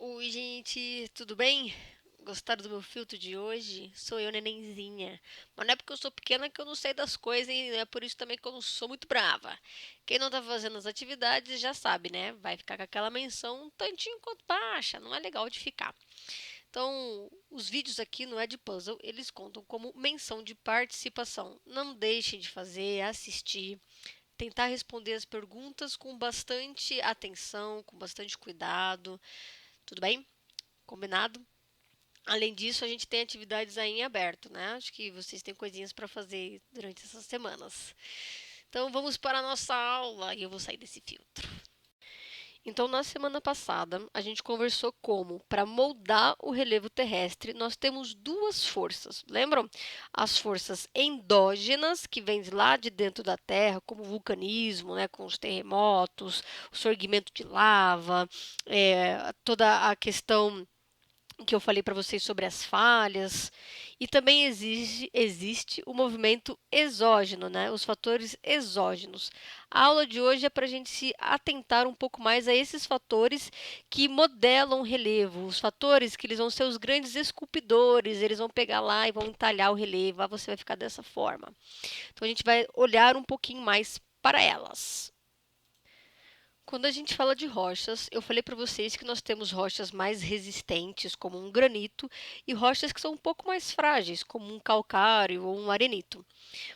Oi, gente, tudo bem? Gostaram do meu filtro de hoje? Sou eu, nenenzinha. Mas não é porque eu sou pequena que eu não sei das coisas, e não é por isso também que eu não sou muito brava. Quem não tá fazendo as atividades já sabe, né? Vai ficar com aquela menção um tantinho quanto baixa, não é legal de ficar. Então, os vídeos aqui não é de puzzle, eles contam como menção de participação. Não deixem de fazer, assistir, tentar responder as perguntas com bastante atenção, com bastante cuidado. Tudo bem? Combinado? Além disso, a gente tem atividades aí em aberto, né? Acho que vocês têm coisinhas para fazer durante essas semanas. Então, vamos para a nossa aula e eu vou sair desse filtro. Então, na semana passada, a gente conversou como, para moldar o relevo terrestre, nós temos duas forças. Lembram? As forças endógenas, que vêm lá de dentro da Terra, como o vulcanismo, né, com os terremotos, o surgimento de lava, toda a questão que eu falei para vocês sobre as falhas, e também existe o movimento exógeno, né? Os fatores exógenos. A aula de hoje é para a gente se atentar um pouco mais a esses fatores que modelam o relevo, os fatores que eles vão ser os grandes esculpidores, eles vão pegar lá e vão entalhar o relevo, você vai ficar dessa forma. Então a gente vai olhar um pouquinho mais para elas. Quando a gente fala de rochas, eu falei para vocês que nós temos rochas mais resistentes, como um granito, e rochas que são um pouco mais frágeis, como um calcário ou um arenito.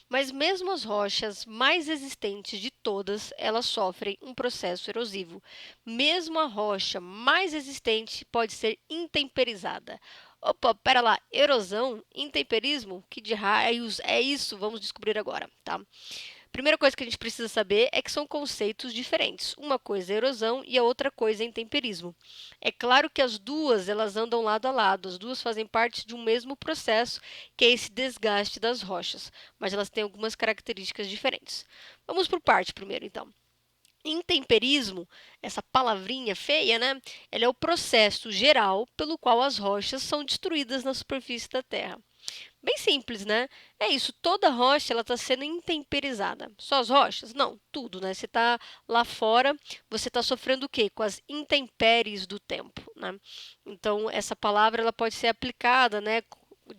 Mas mesmo as rochas mais resistentes de todas, elas sofrem um processo erosivo. Mesmo a rocha mais resistente pode ser intemperizada. Opa, pera lá, erosão, intemperismo? Que de raios é isso? Vamos descobrir agora, tá? Primeira coisa que a gente precisa saber é que são conceitos diferentes. Uma coisa é erosão e a outra coisa é intemperismo. É claro que as duas elas andam lado a lado, as duas fazem parte de um mesmo processo, que é esse desgaste das rochas, mas elas têm algumas características diferentes. Vamos por parte primeiro, então. Intemperismo, essa palavrinha feia, né? Ela é o processo geral pelo qual as rochas são destruídas na superfície da Terra. Bem simples, né? É isso, toda rocha ela está sendo intemperizada. Só as rochas? Não, tudo, né? Você está lá fora, você está sofrendo o quê? Com as intempéries do tempo, né? Então, essa palavra ela pode ser aplicada, né?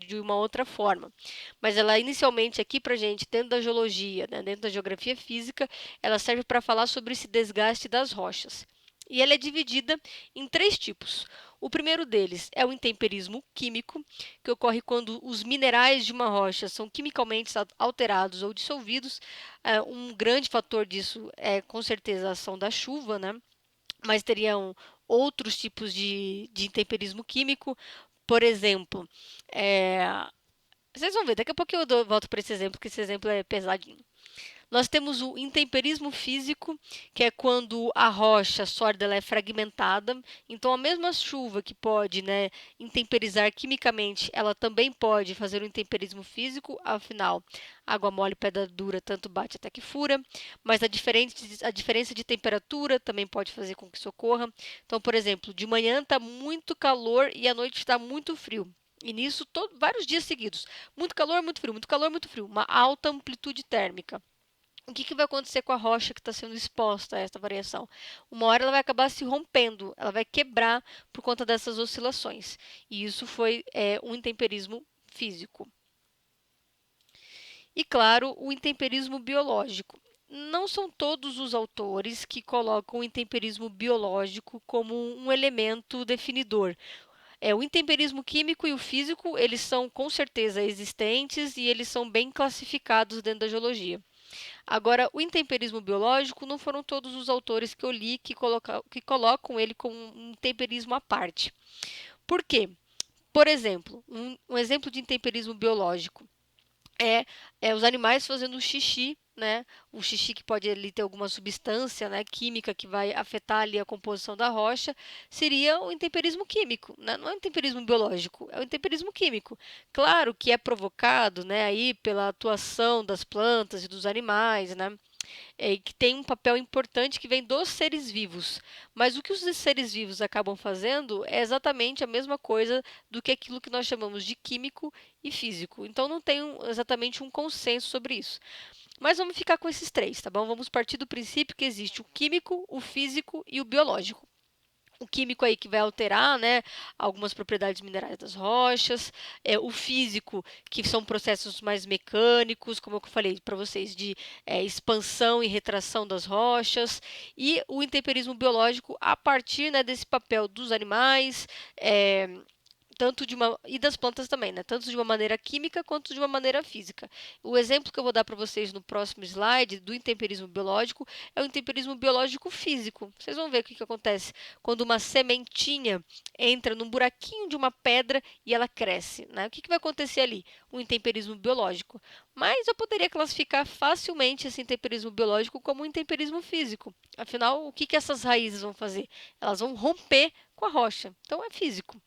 De uma outra forma. Mas ela inicialmente aqui para gente, dentro da geologia, né, dentro da geografia física, ela serve para falar sobre esse desgaste das rochas. E ela é dividida em três tipos. O primeiro deles é o intemperismo químico, que ocorre quando os minerais de uma rocha são quimicamente alterados ou dissolvidos. Um grande fator disso é, com certeza, a ação da chuva, né? Mas teriam outros tipos de intemperismo químico. Por exemplo, é, vocês vão ver, daqui a pouco eu volto para esse exemplo, porque esse exemplo é pesadinho. Nós temos o intemperismo físico, que é quando a rocha sólida ela é fragmentada. Então, a mesma chuva que pode, né, intemperizar quimicamente, ela também pode fazer o intemperismo físico. Afinal, água mole, pedra dura, tanto bate até que fura. Mas a diferença de temperatura também pode fazer com que isso ocorra. Então, por exemplo, de manhã está muito calor e à noite está muito frio. E nisso, vários dias seguidos. Muito calor, muito frio, muito calor, muito frio. Uma alta amplitude térmica. O que vai acontecer com a rocha que está sendo exposta a essa variação? Uma hora ela vai acabar se rompendo, ela vai quebrar por conta dessas oscilações. E isso foi um intemperismo físico. E, claro, o intemperismo biológico. Não são todos os autores que colocam o intemperismo biológico como um elemento definidor. O intemperismo químico e o físico, eles são com certeza existentes e eles são bem classificados dentro da geologia. Agora, o intemperismo biológico não foram todos os autores que eu li que colocam ele como um intemperismo à parte. Por quê? Por exemplo, um exemplo de intemperismo biológico é os animais fazendo xixi, né? O xixi que pode ali ter alguma substância, né, química que vai afetar ali a composição da rocha, seria o intemperismo químico, né? Não é o intemperismo biológico, é o intemperismo químico. Claro que é provocado, né, aí pela atuação das plantas e dos animais, né? Que tem um papel importante que vem dos seres vivos. Mas o que os seres vivos acabam fazendo é exatamente a mesma coisa do que aquilo que nós chamamos de químico e físico. Então não tem exatamente um consenso sobre isso. Mas vamos ficar com esses três, tá bom? Vamos partir do princípio que existe o químico, o físico e o biológico. o químico aí que vai alterar, né, algumas propriedades minerais das rochas, o físico, que são processos mais mecânicos, como eu falei para vocês, de expansão e retração das rochas, e o intemperismo biológico a partir, né, desse papel dos animais, tanto e das plantas também, né? Tanto de uma maneira química quanto de uma maneira física. O exemplo que eu vou dar para vocês no próximo slide do intemperismo biológico é o intemperismo biológico físico. Vocês vão ver o que acontece quando uma sementinha entra num buraquinho de uma pedra e ela cresce, né? O que vai acontecer ali? O intemperismo biológico. Mas eu poderia classificar facilmente esse intemperismo biológico como um intemperismo físico. Afinal, o que essas raízes vão fazer? Elas vão romper com a rocha. Então, é físico.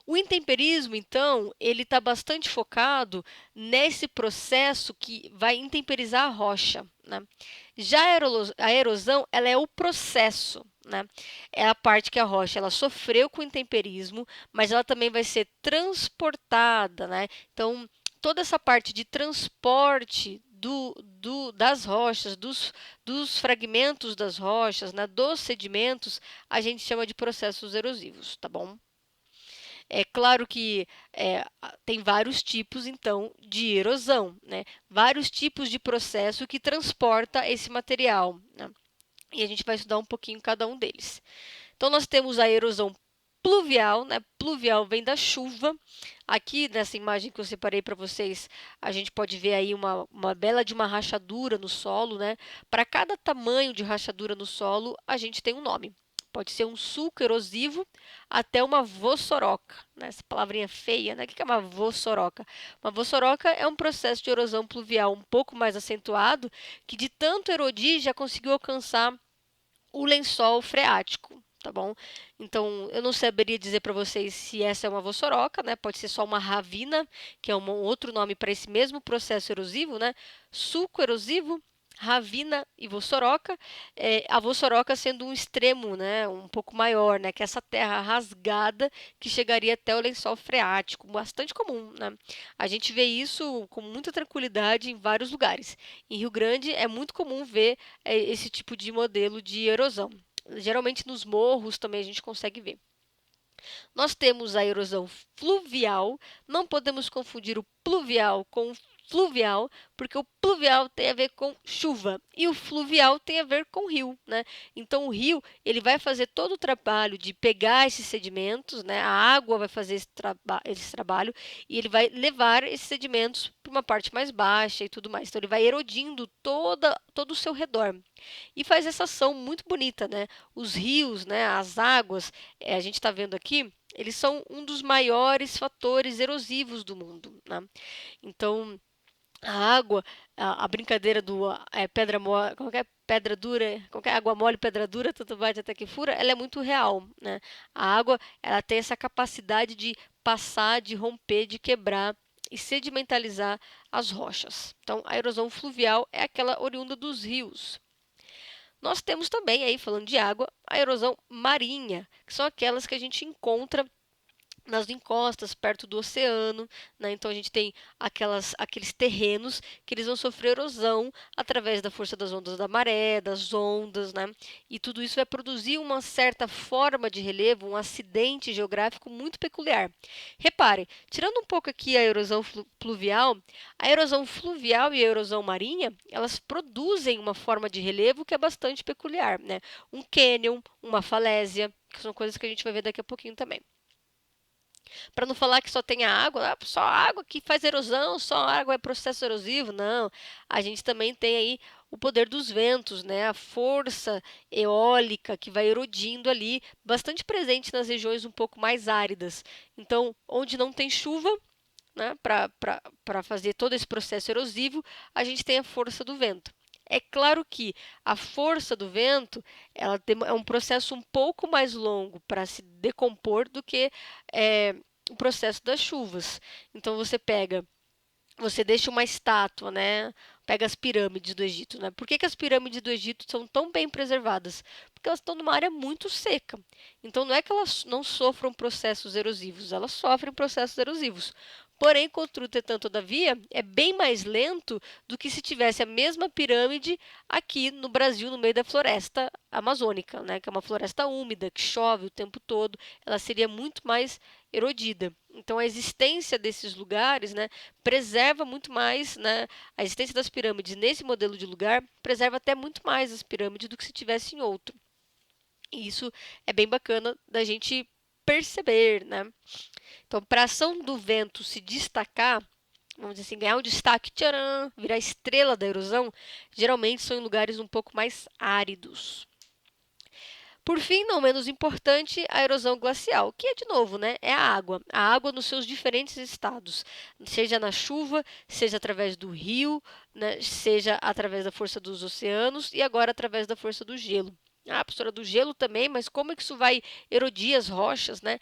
O intemperismo, então, ele está bastante focado nesse processo que vai intemperizar a rocha, né? Já a erosão, ela é o processo, né? É a parte que a rocha ela sofreu com o intemperismo, mas ela também vai ser transportada, né? Então, toda essa parte de transporte das rochas, dos fragmentos das rochas, né, dos sedimentos, a gente chama de processos erosivos, tá bom? É claro que tem vários tipos, então, de erosão, né? Vários tipos de processo que transporta esse material, né? E a gente vai estudar um pouquinho cada um deles. Então, nós temos a erosão pluvial, né? Pluvial vem da chuva. Aqui, nessa imagem que eu separei para vocês, a gente pode ver aí uma bela de uma rachadura no solo, né? Para cada tamanho de rachadura no solo, a gente tem um nome. Pode ser um sulco erosivo até uma vossoroca, né? Essa palavrinha feia, né? O que é uma vossoroca? Uma vossoroca é um processo de erosão pluvial um pouco mais acentuado, que de tanto erodir já conseguiu alcançar o lençol freático, tá bom? Então, eu não saberia dizer para vocês se essa é uma vossoroca, né? Pode ser só uma ravina, que é um outro nome para esse mesmo processo erosivo, né? Sulco erosivo, ravina e vossoroca, a vossoroca sendo um extremo, né, um pouco maior, né, que é essa terra rasgada que chegaria até o lençol freático, bastante comum, né? A gente vê isso com muita tranquilidade em vários lugares. Em Rio Grande é muito comum ver esse tipo de modelo de erosão. Geralmente nos morros também a gente consegue ver. Nós temos a erosão fluvial, não podemos confundir o pluvial com o fluvial, porque o pluvial tem a ver com chuva e o fluvial tem a ver com rio, né? Então o rio, ele vai fazer todo o trabalho de pegar esses sedimentos, né? A água vai fazer esse trabalho e ele vai levar esses sedimentos para uma parte mais baixa e tudo mais. Então ele vai erodindo todo o seu redor. E faz essa ação muito bonita, né? Os rios, né, as águas, a gente está vendo aqui, eles são um dos maiores fatores erosivos do mundo, né? Então, a água, a brincadeira do pedra mole, qualquer pedra dura, qualquer água mole, pedra dura, tanto bate até que fura, ela é muito real, né? A água, ela tem essa capacidade de passar, de romper, de quebrar e sedimentalizar as rochas. Então, a erosão fluvial é aquela oriunda dos rios. Nós temos também, aí falando de água, a erosão marinha, que são aquelas que a gente encontra nas encostas, perto do oceano, né? Então a gente tem aqueles terrenos que eles vão sofrer erosão através da força das ondas da maré, das ondas, né? E tudo isso vai produzir uma certa forma de relevo, um acidente geográfico muito peculiar. Repare, tirando um pouco aqui a erosão pluvial, a erosão fluvial e a erosão marinha, elas produzem uma forma de relevo que é bastante peculiar, né? Um cânion, uma falésia, que são coisas que a gente vai ver daqui a pouquinho também. Para não falar que só tem a água, só a água que faz erosão, só a água é processo erosivo. Não, a gente também tem aí o poder dos ventos, né? A força eólica que vai erodindo ali, bastante presente nas regiões um pouco mais áridas. Então, onde não tem chuva, né, para fazer todo esse processo erosivo, a gente tem a força do vento. É claro que a força do vento é um processo um pouco mais longo para se decompor do que o processo das chuvas. Então você deixa uma estátua, né? Pega as pirâmides do Egito, né? Por que as pirâmides do Egito são tão bem preservadas? Porque elas estão numa área muito seca. Então não é que elas não sofram processos erosivos, elas sofrem processos erosivos. Porém, contudo, todavia, é bem mais lento do que se tivesse a mesma pirâmide aqui no Brasil, no meio da floresta amazônica, né? Que é uma floresta úmida, que chove o tempo todo, ela seria muito mais erodida. Então, a existência desses lugares, né, preserva muito mais, né, a existência das pirâmides nesse modelo de lugar preserva até muito mais as pirâmides do que se tivesse em outro. E isso é bem bacana da gente perceber, né? Então, para a ação do vento se destacar, vamos dizer assim, ganhar um destaque, tcharam, virar estrela da erosão, geralmente são em lugares um pouco mais áridos. Por fim, não menos importante, a erosão glacial, que é, de novo, né, é a água nos seus diferentes estados, seja na chuva, seja através do rio, né, seja através da força dos oceanos e agora através da força do gelo. Ah, professora, do gelo também, mas como é que isso vai erodir as rochas, né?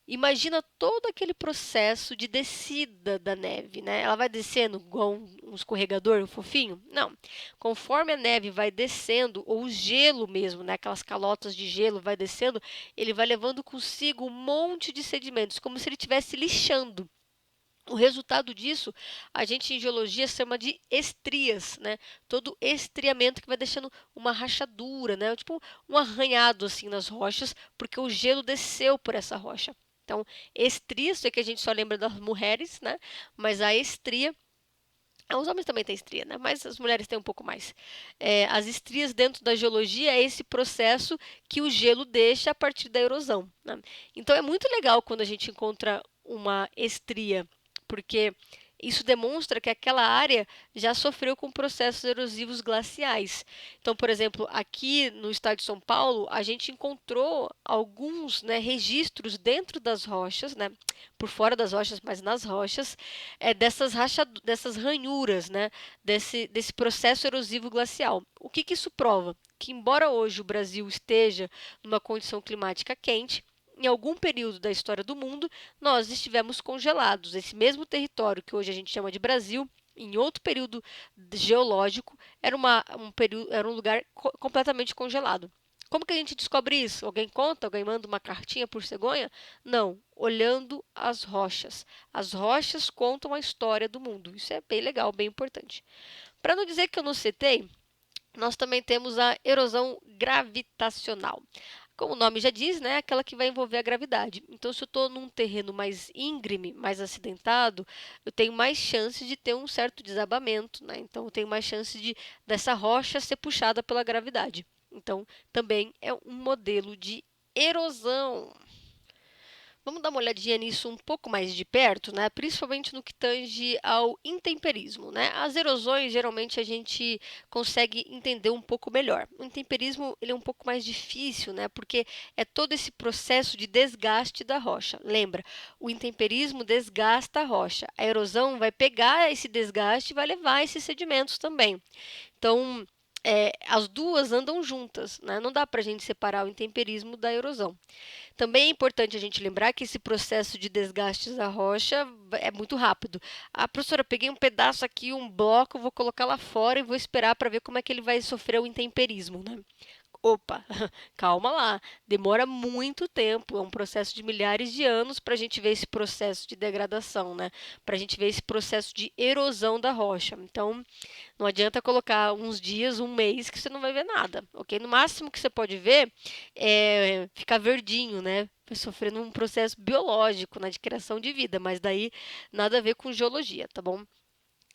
Imagina todo aquele processo de descida da neve, né? Ela vai descendo igual um escorregador, um fofinho? Não. Conforme a neve vai descendo, ou o gelo mesmo, né? Aquelas calotas de gelo vai descendo, ele vai levando consigo um monte de sedimentos, como se ele estivesse lixando. O resultado disso, a gente em geologia chama de estrias, né? Todo estriamento que vai deixando uma rachadura, né? Tipo um arranhado assim nas rochas, porque o gelo desceu por essa rocha. Então, estrias é que a gente só lembra das mulheres, né? Mas a estria, os homens também têm estria, né? Mas as mulheres têm um pouco mais. As estrias dentro da geologia é esse processo que o gelo deixa a partir da erosão, né? Então, é muito legal quando a gente encontra uma estria, porque isso demonstra que aquela área já sofreu com processos erosivos glaciais. Então, por exemplo, aqui no estado de São Paulo, a gente encontrou alguns, né, registros dentro das rochas, né, por fora das rochas, mas nas rochas, dessas ranhuras, né, desse processo erosivo glacial. O que isso prova? Que, embora hoje o Brasil esteja numa condição climática quente, em algum período da história do mundo, nós estivemos congelados. Esse mesmo território que hoje a gente chama de Brasil, em outro período geológico, era um lugar completamente congelado. Como que a gente descobre isso? Alguém conta? Alguém manda uma cartinha por cegonha? Não, olhando as rochas. As rochas contam a história do mundo. Isso é bem legal, bem importante. Para não dizer que eu não citei, nós também temos a erosão gravitacional. Como o nome já diz, né, aquela que vai envolver a gravidade. Então, se eu estou num terreno mais íngreme, mais acidentado, eu tenho mais chance de ter um certo desabamento, né? Então, eu tenho mais chance dessa rocha ser puxada pela gravidade. Então, também é um modelo de erosão. Vamos dar uma olhadinha nisso um pouco mais de perto, né? Principalmente no que tange ao intemperismo, né? As erosões, geralmente, a gente consegue entender um pouco melhor. O intemperismo, ele é um pouco mais difícil, né? Porque é todo esse processo de desgaste da rocha. Lembra, o intemperismo desgasta a rocha. A erosão vai pegar esse desgaste e vai levar esses sedimentos também. Então, as duas andam juntas, né? Não dá para a gente separar o intemperismo da erosão. Também é importante a gente lembrar que esse processo de desgastes da rocha é muito rápido. Ah, professora, peguei um pedaço aqui, um bloco, vou colocar lá fora e vou esperar para ver como é que ele vai sofrer o intemperismo, né? Opa, calma lá, demora muito tempo, é um processo de milhares de anos para a gente ver esse processo de degradação, né? Para a gente ver esse processo de erosão da rocha. Então, não adianta colocar uns dias, um mês, que você não vai ver nada, ok? No máximo que você pode ver é ficar verdinho, né? Sofrendo um processo biológico, né, de criação de vida, mas daí nada a ver com geologia, tá bom?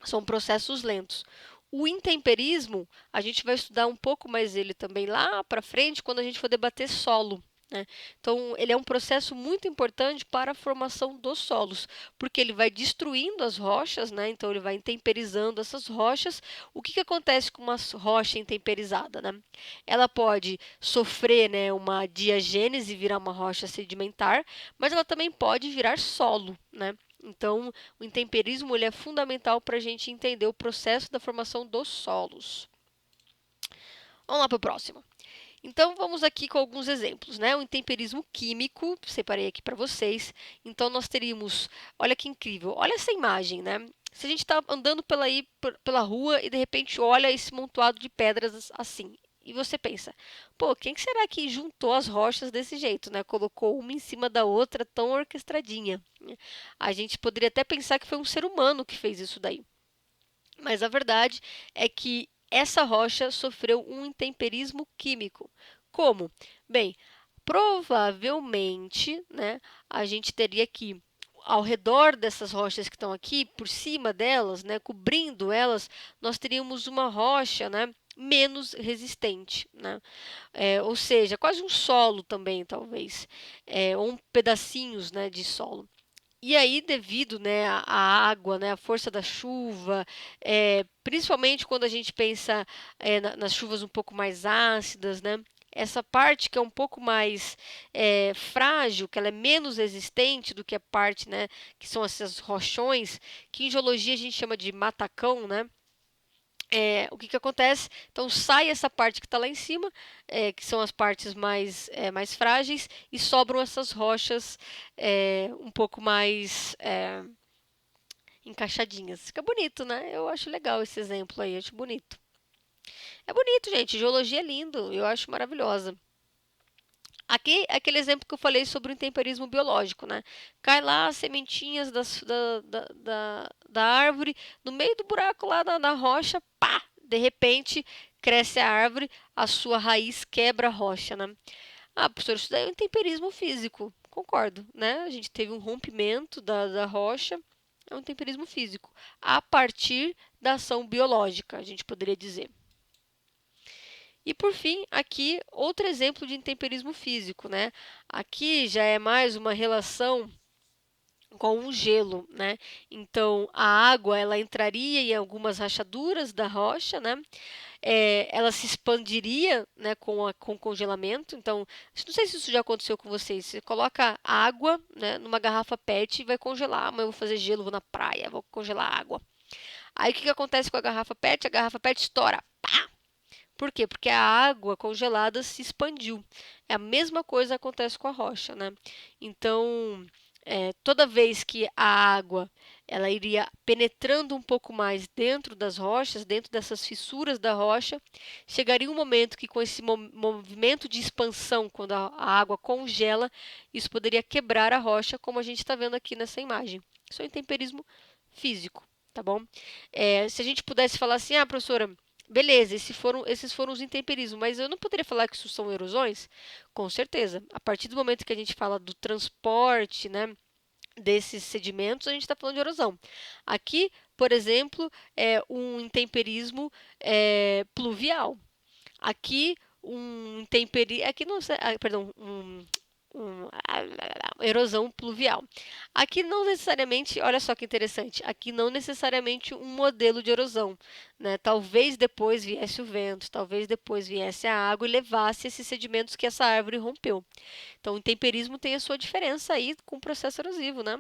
São processos lentos. O intemperismo, a gente vai estudar um pouco mais ele também lá para frente, quando a gente for debater solo, né? Então, ele é um processo muito importante para a formação dos solos, porque ele vai destruindo as rochas, né? Então, ele vai intemperizando essas rochas. O que acontece com uma rocha intemperizada, né? Ela pode sofrer, né, uma diagênese e virar uma rocha sedimentar, mas ela também pode virar solo, né? Então, o intemperismo ele é fundamental para a gente entender o processo da formação dos solos. Vamos lá para o próximo. Então, vamos aqui com alguns exemplos, né? O intemperismo químico, separei aqui para vocês. Então, nós teríamos, olha que incrível, olha essa imagem, né? Se a gente está andando pela rua e de repente olha esse montoado de pedras assim, E você pensa, pô, quem que será que juntou as rochas desse jeito, né? Colocou uma em cima da outra tão orquestradinha. A gente poderia até pensar que foi um ser humano que fez isso daí. Mas a verdade é que essa rocha sofreu um intemperismo químico. Como? Bem, provavelmente, né, a gente teria que ao redor dessas rochas que estão aqui, por cima delas, né, cobrindo elas, nós teríamos uma rocha, né, menos resistente, né? Ou seja, quase um solo também, talvez, ou pedacinhos, né, de solo. E aí, devido, né, à água, né, à força da chuva, principalmente quando a gente pensa nas chuvas um pouco mais ácidas, né, essa parte que é um pouco mais frágil, que ela é menos resistente do que a parte, né, que são esses rochões, que em geologia a gente chama de matacão, né? O que acontece? Então sai essa parte que está lá em cima, que são as partes mais frágeis, e sobram essas rochas um pouco mais encaixadinhas. Fica bonito, né? Eu acho legal esse exemplo aí, acho bonito. É bonito, gente. Geologia é lindo, eu acho maravilhosa. Aqui, aquele exemplo que eu falei sobre o intemperismo biológico, né? Cai lá as sementinhas da árvore, no meio do buraco lá na rocha, pá! De repente, cresce a árvore, a sua raiz quebra a rocha, né? Ah, professor, isso daí é um intemperismo físico. Concordo, né? A gente teve um rompimento da rocha, é um intemperismo físico. A partir da ação biológica, a gente poderia dizer. E por fim, aqui outro exemplo de intemperismo físico, né? Aqui já é mais uma relação com o gelo, né? Então a água ela entraria em algumas rachaduras da rocha, né? Ela se expandiria, né, com o congelamento. Então, não sei se isso já aconteceu com vocês. Você coloca água, né, numa garrafa PET e vai congelar. Amanhã eu vou fazer gelo, vou na praia, vou congelar água. Aí o que acontece com a garrafa PET? A garrafa PET estoura. Pá! Por quê? Porque a água congelada se expandiu. É a mesma coisa que acontece com a rocha, né? Então, toda vez que a água ela iria penetrando um pouco mais dentro das rochas, dentro dessas fissuras da rocha, chegaria um momento que com esse movimento de expansão, quando a água congela, isso poderia quebrar a rocha, como a gente está vendo aqui nessa imagem. Isso é um intemperismo físico, tá bom? Se a gente pudesse falar assim, ah, professora, beleza, esses foram os intemperismos, mas eu não poderia falar que isso são erosões? Com certeza. A partir do momento que a gente fala do transporte, né, desses sedimentos, a gente está falando de erosão. Aqui, por exemplo, é um intemperismo pluvial. Aqui, aqui não, perdão, erosão pluvial. Aqui não necessariamente, olha só que interessante, aqui não necessariamente um modelo de erosão, né? Talvez depois viesse o vento, talvez depois viesse a água e levasse esses sedimentos que essa árvore rompeu. Então, o intemperismo tem a sua diferença aí com o processo erosivo, né?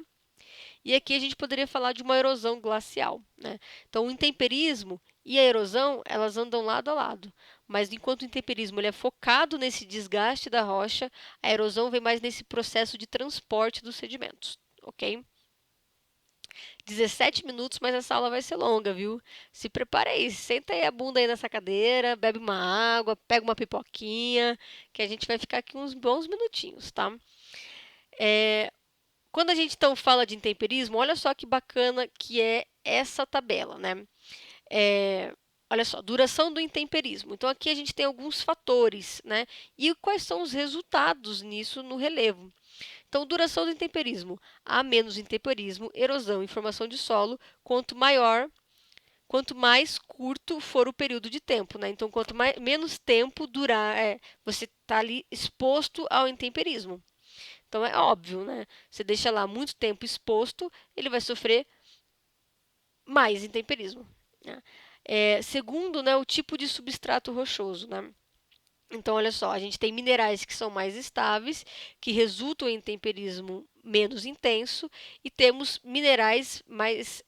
E aqui a gente poderia falar de uma erosão glacial, né? Então, o intemperismo e a erosão, elas andam lado a lado. Mas enquanto o intemperismo ele é focado nesse desgaste da rocha, a erosão vem mais nesse processo de transporte dos sedimentos, ok? 17 minutos, mas essa aula vai ser longa, viu? Se prepara aí, senta aí a bunda aí nessa cadeira, bebe uma água, pega uma pipoquinha, que a gente vai ficar aqui uns bons minutinhos, tá? Quando a gente então fala de intemperismo, olha só que bacana que é essa tabela, né? Olha só, duração do intemperismo. Então aqui a gente tem alguns fatores, né? E quais são os resultados nisso no relevo. Então, duração do intemperismo. Há menos intemperismo, erosão e formação de solo, quanto mais curto for o período de tempo, né? Então, menos tempo durar, você está ali exposto ao intemperismo. Então, é óbvio, né? Você deixa lá muito tempo exposto, ele vai sofrer mais intemperismo, né? Segundo, né, o tipo de substrato rochoso, né? Então, olha só, a gente tem minerais que são mais estáveis, que resultam em temperismo menos intenso, e temos minerais mais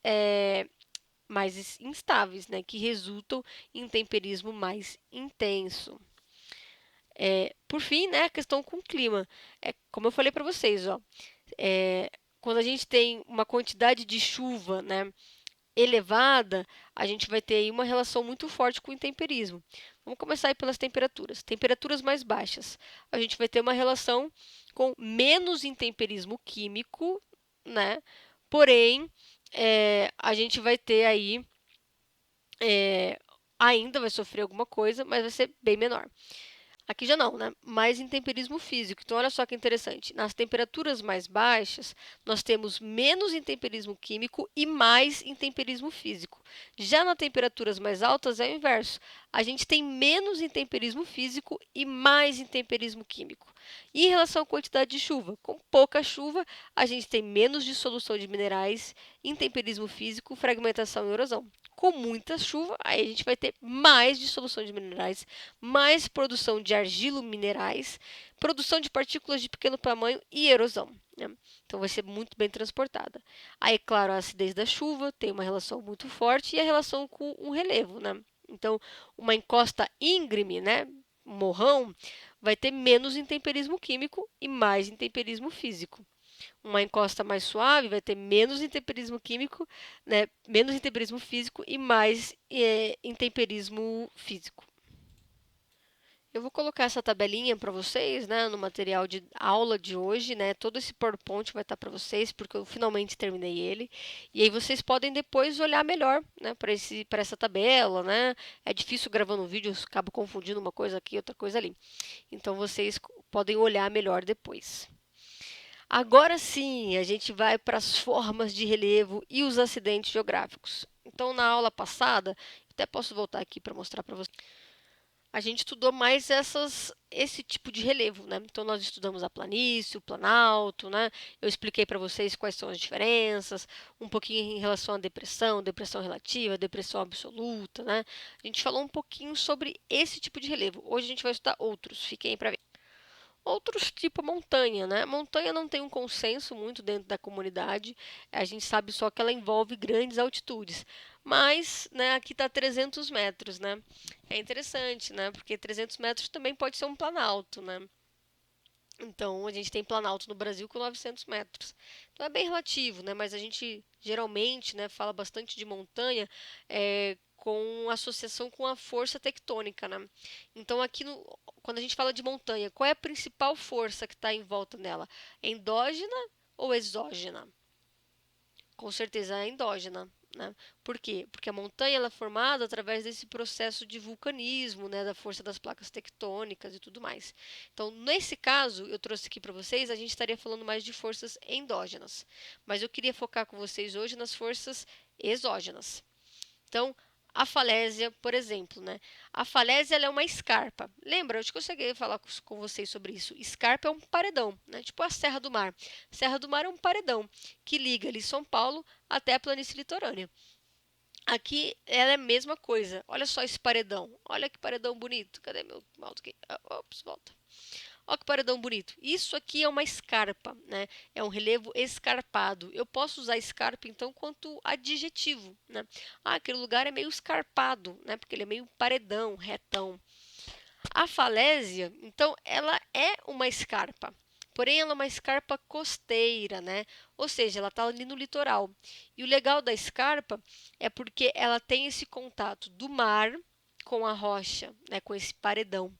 instáveis, né, que resultam em temperismo mais intenso. Por fim, né, a questão com o clima. Como eu falei para vocês, ó, quando a gente tem uma quantidade de chuva, né, elevada, a gente vai ter aí uma relação muito forte com o intemperismo. Vamos começar aí pelas temperaturas. Temperaturas mais baixas, a gente vai ter uma relação com menos intemperismo químico, né? Porém, a gente vai ter aí, ainda vai sofrer alguma coisa, mas vai ser bem menor. Aqui já não, né? Mais intemperismo físico. Então, olha só que interessante. Nas temperaturas mais baixas, nós temos menos intemperismo químico e mais intemperismo físico. Já nas temperaturas mais altas, é o inverso. A gente tem menos intemperismo físico e mais intemperismo químico. E em relação à quantidade de chuva, com pouca chuva, a gente tem menos dissolução de minerais, intemperismo físico, fragmentação e erosão. Com muita chuva, aí a gente vai ter mais dissolução de minerais, mais produção de argilo-minerais, produção de partículas de pequeno tamanho e erosão. Né? Então vai ser muito bem transportada. Aí, claro, a acidez da chuva tem uma relação muito forte e a relação com o relevo. Né? Então, uma encosta íngreme, né, morrão, vai ter menos intemperismo químico e mais intemperismo físico. Uma encosta mais suave vai ter menos intemperismo químico, né, menos intemperismo físico e mais intemperismo físico. Eu vou colocar essa tabelinha para vocês, né, no material de aula de hoje, né? Todo esse PowerPoint vai estar para vocês, porque eu finalmente terminei ele. E aí vocês podem depois olhar melhor, né, para essa tabela, né? É difícil gravando um vídeo, eu acabo confundindo uma coisa aqui, outra coisa ali. Então vocês podem olhar melhor depois. Agora sim, a gente vai para as formas de relevo e os acidentes geográficos. Então, na aula passada, até posso voltar aqui para mostrar para vocês. A gente estudou mais esse tipo de relevo, né? Então, nós estudamos a planície, o planalto, né? Eu expliquei para vocês quais são as diferenças, um pouquinho em relação à depressão, depressão relativa, depressão absoluta, né? A gente falou um pouquinho sobre esse tipo de relevo. Hoje a gente vai estudar outros, fiquem aí para ver. Outros tipo montanha, né? Montanha não tem um consenso muito dentro da comunidade. A gente sabe só que ela envolve grandes altitudes. Mas, né, aqui está 300 metros, né? É interessante, né? Porque 300 metros também pode ser um planalto, né? Então, a gente tem planalto no Brasil com 900 metros. Então, é bem relativo, né? Mas a gente geralmente, né, fala bastante de montanha com associação com a força tectônica, né? Então, quando a gente fala de montanha, qual é a principal força que está em volta dela? Endógena ou exógena? Com certeza é endógena. Né? Por quê? Porque a montanha ela é formada através desse processo de vulcanismo, né? Da força das placas tectônicas e tudo mais. Então, nesse caso, eu trouxe aqui para vocês, a gente estaria falando mais de forças endógenas. Mas eu queria focar com vocês hoje nas forças exógenas. Então, a falésia, por exemplo, né? A falésia ela é uma escarpa. Lembra? Eu cheguei a falar com vocês sobre isso. Escarpa é um paredão, né? Tipo a Serra do Mar. Serra do Mar é um paredão que liga ali São Paulo até a planície litorânea. Aqui ela é a mesma coisa. Olha só esse paredão. Olha que paredão bonito. Cadê meu mouse aqui? Ops, volta. Olha que paredão bonito. Isso aqui é uma escarpa, né? É um relevo escarpado. Eu posso usar escarpa, então, quanto adjetivo, né? Ah, aquele lugar é meio escarpado, né? Porque ele é meio paredão, retão. A falésia, então, ela é uma escarpa. Porém, ela é uma escarpa costeira, né? Ou seja, ela está ali no litoral. E o legal da escarpa é porque ela tem esse contato do mar com a rocha, né? Com esse paredão.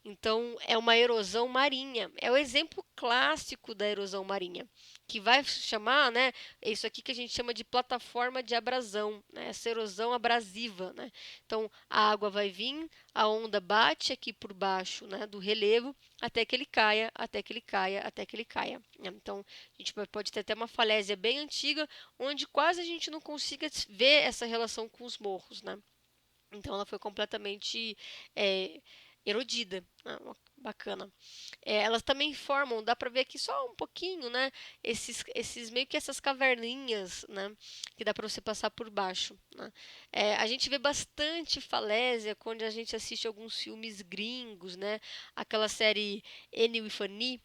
Então, é uma erosão marinha. É o exemplo clássico da erosão marinha, que vai chamar, né? É isso aqui que a gente chama de plataforma de abrasão, né? Essa erosão abrasiva, né? Então, a água vai vir, a onda bate aqui por baixo, né, do relevo, até que ele caia, até que ele caia, até que ele caia. Então, a gente pode ter até uma falésia bem antiga, onde quase a gente não consiga ver essa relação com os morros, né? Então ela foi completamente erodida. Bacana. Elas também formam, dá para ver aqui só um pouquinho, né? Esses meio que essas caverninhas, né? Que dá para você passar por baixo. Né? A gente vê bastante falésia quando a gente assiste alguns filmes gringos, né? Aquela série Annie with Annie.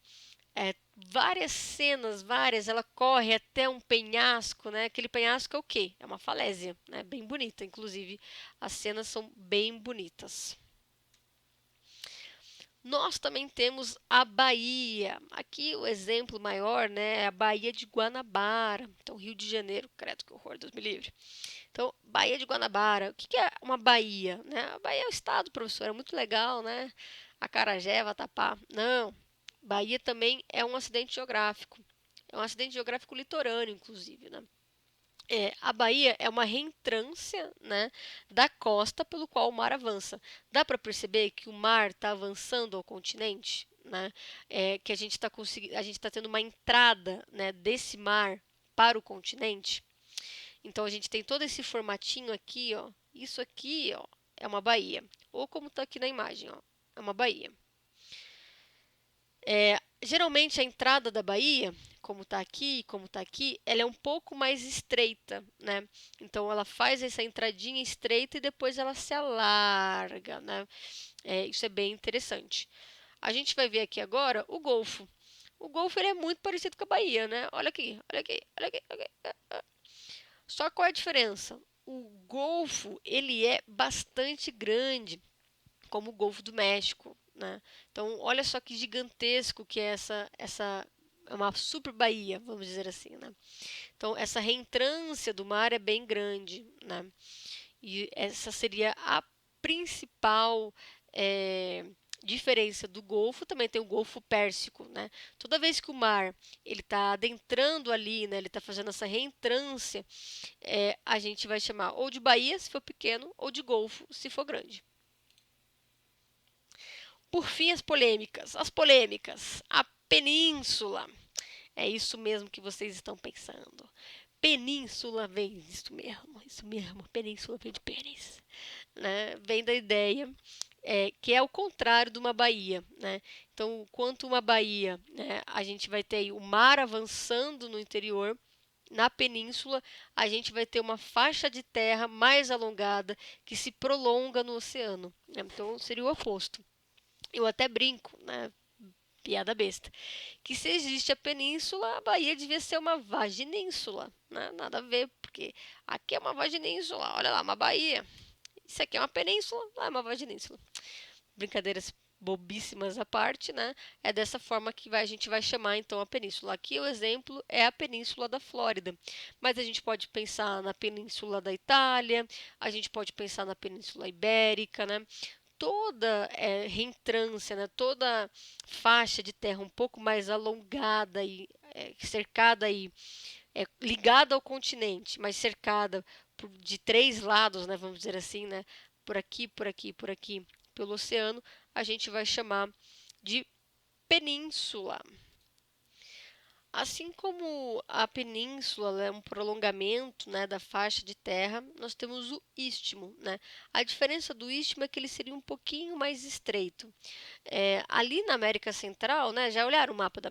Várias cenas, ela corre até um penhasco, né? Aquele penhasco é o quê? É uma falésia, né? Bem bonita, inclusive as cenas são bem bonitas. Nós também temos a Bahia. Aqui o exemplo maior, né, é a Baía de Guanabara. Então, Rio de Janeiro, credo que horror, Deus me livre. Então, Baía de Guanabara. O que é uma baía? Né? A Bahia é o estado, professor. É muito legal, né? Acarajé, Vatapá. Não. Bahia também é um acidente geográfico. É um acidente geográfico litorâneo, inclusive, né? A Bahia é uma reentrância, né, da costa pelo qual o mar avança. Dá para perceber que o mar está avançando ao continente, né? Que a gente está tendo uma entrada, né, desse mar para o continente. Então a gente tem todo esse formatinho aqui, ó. Isso aqui, ó, é uma baía. Ou como está aqui na imagem, ó, é uma baía. Geralmente a entrada da baía, como está aqui, ela é um pouco mais estreita, né? Então ela faz essa entradinha estreita e depois ela se alarga, né? Isso é bem interessante. A gente vai ver aqui agora o Golfo. O Golfo ele é muito parecido com a Bahia, né? Olha aqui, olha aqui, olha aqui, olha aqui. Só qual é a diferença? O Golfo ele é bastante grande, como o Golfo do México, né? Então, olha só que gigantesco que é essa é uma super baía, vamos dizer assim, né? Então, essa reentrância do mar é bem grande, né? E essa seria a principal diferença do Golfo. Também tem o Golfo Pérsico, né? Toda vez que o mar ele está adentrando ali, né? Ele está fazendo essa reentrância, a gente vai chamar ou de baía se for pequeno ou de Golfo se for grande. Por fim, as polêmicas. As polêmicas. A península. É isso mesmo que vocês estão pensando. Península vem, isso mesmo, península vem de pênis, né? Vem da ideia que é o contrário de uma baía, né? Então, quanto uma baía, né, a gente vai ter o mar avançando no interior, na península a gente vai ter uma faixa de terra mais alongada que se prolonga no oceano, né? Então, seria o oposto. Eu até brinco, né? Piada besta. Que se existe a península, a Bahia devia ser uma vaginínsula, né? Nada a ver, porque aqui é uma vaginínsula, olha lá, uma Bahia. Isso aqui é uma península, lá é uma vaginínsula. Brincadeiras bobíssimas à parte, né? É dessa forma que a gente vai chamar então a península. Aqui o exemplo é a península da Flórida, mas a gente pode pensar na península da Itália, a gente pode pensar na península ibérica, né? Toda reentrância, né, toda faixa de terra um pouco mais alongada e cercada e ligada ao continente, mas cercada de três lados, né, vamos dizer assim, né, por aqui, por aqui, por aqui, pelo oceano, a gente vai chamar de península. Assim como a península é um prolongamento, né, da faixa de terra, nós temos o istmo, né? A diferença do istmo é que ele seria um pouquinho mais estreito. Ali na América Central, né, já olharam o mapa da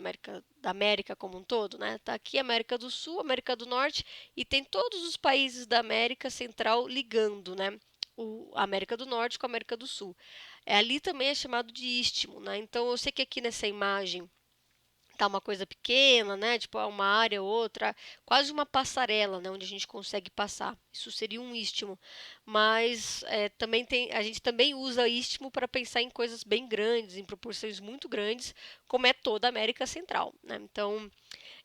América como um todo, né? Tá aqui a América do Sul, América do Norte e tem todos os países da América Central ligando, né? A América do Norte com a América do Sul. Ali também é chamado de istmo, né? Então eu sei que aqui nessa imagem tá uma coisa pequena, né? Tipo, uma área ou outra, quase uma passarela, né? Onde a gente consegue passar. Isso seria um istmo. Mas também a gente também usa istmo para pensar em coisas bem grandes, em proporções muito grandes, como é toda a América Central, né? Então,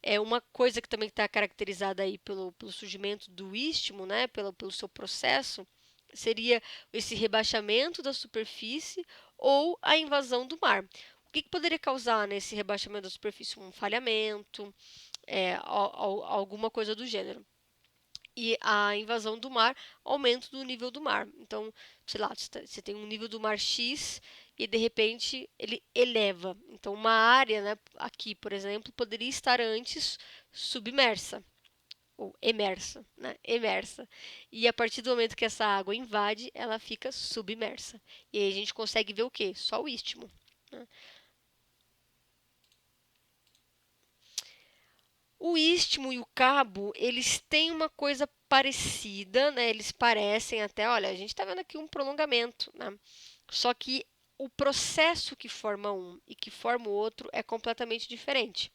é uma coisa que também está caracterizada aí pelo surgimento do istmo, né? Pelo seu processo, seria esse rebaixamento da superfície ou a invasão do mar. O que poderia causar nesse rebaixamento da superfície? Um falhamento, alguma coisa do gênero. E a invasão do mar, aumento do nível do mar. Então, sei lá, você tem um nível do mar X e de repente ele eleva. Então, uma área, né, aqui, por exemplo, poderia estar antes submersa ou emersa, né? Emersa. E a partir do momento que essa água invade, ela fica submersa. E aí a gente consegue ver o quê? Só o istmo, né? O istmo e o cabo, eles têm uma coisa parecida, né? Eles parecem até, olha, a gente está vendo aqui um prolongamento, né? Só que o processo que forma um e que forma o outro é completamente diferente.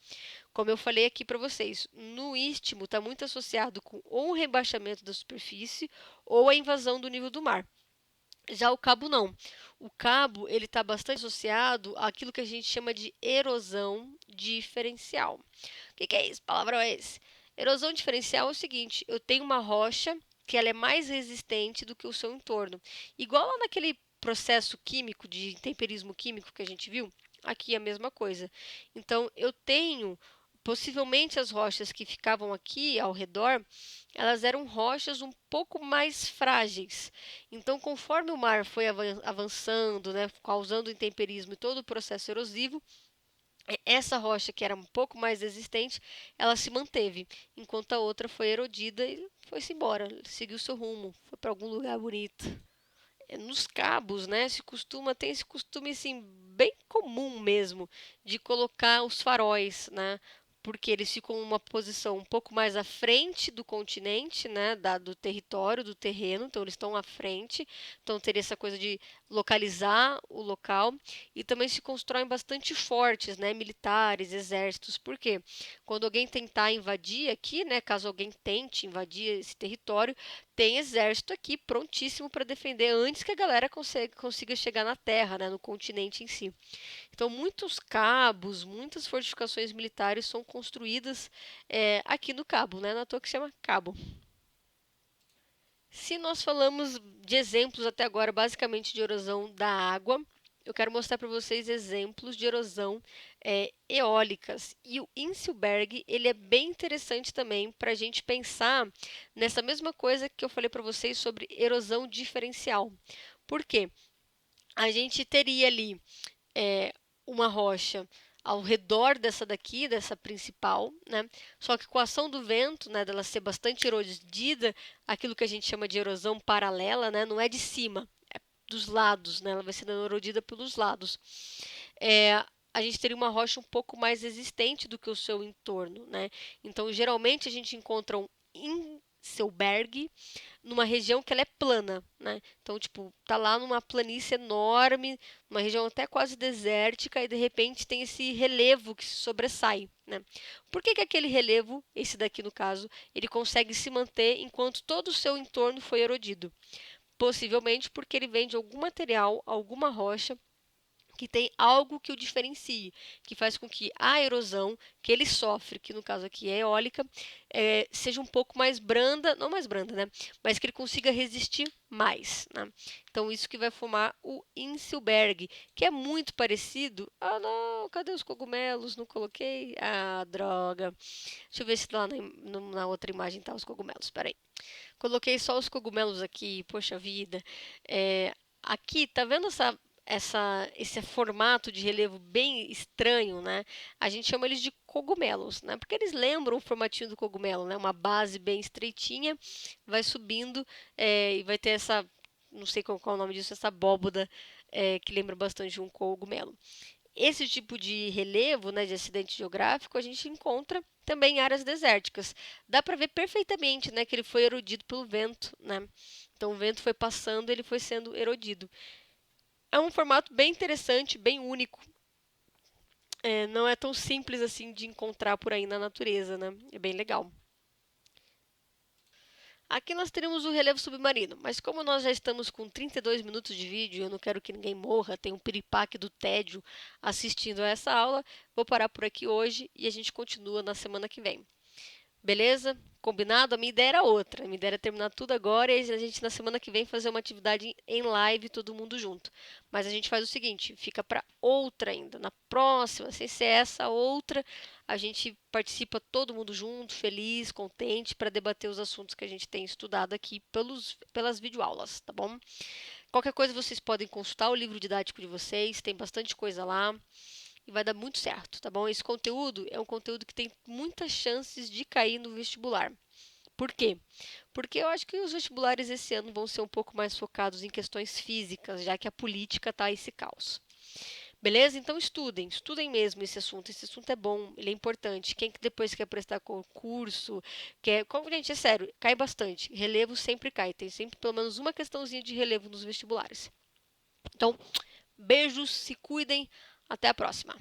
Como eu falei aqui para vocês, no istmo está muito associado com ou o rebaixamento da superfície ou a invasão do nível do mar. Já o cabo não. O cabo ele está bastante associado àquilo que a gente chama de erosão diferencial. O que é isso? Palavrão é esse? Erosão diferencial é o seguinte: eu tenho uma rocha que ela é mais resistente do que o seu entorno. Igual lá naquele processo químico de temperismo químico que a gente viu, aqui é a mesma coisa. Então eu tenho possivelmente as rochas que ficavam aqui ao redor, elas eram rochas um pouco mais frágeis. Então, conforme o mar foi avançando, né, causando intemperismo e todo o processo erosivo, essa rocha que era um pouco mais resistente, ela se manteve, enquanto a outra foi erodida e foi-se embora, seguiu seu rumo, foi para algum lugar bonito. Nos cabos, né, tem esse costume assim bem comum mesmo de colocar os faróis, né? Porque eles ficam em uma posição um pouco mais à frente do continente, né, do território, do terreno, então eles estão à frente, então teria essa coisa de localizar o local e também se constroem bastante fortes, né, militares, exércitos, porque quando alguém tentar invadir aqui, né, caso alguém tente invadir esse território, tem exército aqui prontíssimo para defender antes que a galera consiga chegar na terra, né, no continente em si. Então, muitos cabos, muitas fortificações militares são construídas aqui no cabo, né, na toa que chama cabo. Se nós falamos de exemplos até agora, basicamente de erosão da água, eu quero mostrar para vocês exemplos de erosão eólicas. E o Inselberg, ele é bem interessante também para a gente pensar nessa mesma coisa que eu falei para vocês sobre erosão diferencial. Por quê? A gente teria ali uma rocha ao redor dessa daqui, dessa principal, né? Só que com a ação do vento, né, dela ser bastante erodida, aquilo que a gente chama de erosão paralela, né, não é de cima, é dos lados, né? Ela vai sendo erodida pelos lados. A gente teria uma rocha um pouco mais resistente do que o seu entorno, né? Então, geralmente a gente encontra um Inselberg numa região que ela é plana, né? Então, tipo, tá lá numa planície enorme, uma região até quase desértica, e de repente tem esse relevo que se sobressai, né? Por que aquele relevo, esse daqui no caso, ele consegue se manter enquanto todo o seu entorno foi erodido? Possivelmente porque ele vem de algum material, alguma rocha que tem algo que o diferencie, que faz com que a erosão que ele sofre, que no caso aqui é eólica, seja um pouco mais branda, não mais branda, né? Mas que ele consiga resistir mais, né? Então, isso que vai formar o Inselberg, que é muito parecido. Ah, não, cadê os cogumelos? Não coloquei. Ah, droga. Deixa eu ver se lá na outra imagem tá os cogumelos. Espera aí. Coloquei só os cogumelos aqui, poxa vida. Aqui, tá vendo esse formato de relevo bem estranho, né? A gente chama eles de cogumelos, né? Porque eles lembram o formatinho do cogumelo, né? Uma base bem estreitinha, vai subindo e vai ter não sei qual é o nome disso, essa abóboda que lembra bastante de um cogumelo. Esse tipo de relevo, né, de acidente geográfico, a gente encontra também em áreas desérticas. Dá para ver perfeitamente, né, que ele foi erodido pelo vento, né? Então o vento foi passando, ele foi sendo erodido. É um formato bem interessante, bem único. Não é tão simples assim de encontrar por aí na natureza, né? É bem legal. Aqui nós teremos o relevo submarino, mas como nós já estamos com 32 minutos de vídeo e eu não quero que ninguém morra, tem um piripaque do tédio assistindo a essa aula, vou parar por aqui hoje e a gente continua na semana que vem. Beleza? Combinado? A minha ideia era outra. A minha ideia era terminar tudo agora e a gente na semana que vem fazer uma atividade em live, todo mundo junto. Mas a gente faz o seguinte, fica para outra ainda. Na próxima, sem ser essa outra, a gente participa todo mundo junto, feliz, contente, para debater os assuntos que a gente tem estudado aqui pelas videoaulas, tá bom? Qualquer coisa vocês podem consultar o livro didático de vocês, tem bastante coisa lá e vai dar muito certo, tá bom? Esse conteúdo é um conteúdo que tem muitas chances de cair no vestibular. Por quê? Porque eu acho que os vestibulares esse ano vão ser um pouco mais focados em questões físicas, já que a política está esse caos. Beleza? Então estudem mesmo esse assunto. Esse assunto é bom, ele é importante. Quem depois quer prestar concurso, gente, é sério, cai bastante. Relevo sempre cai, tem sempre pelo menos uma questãozinha de relevo nos vestibulares. Então, beijos, se cuidem, até a próxima.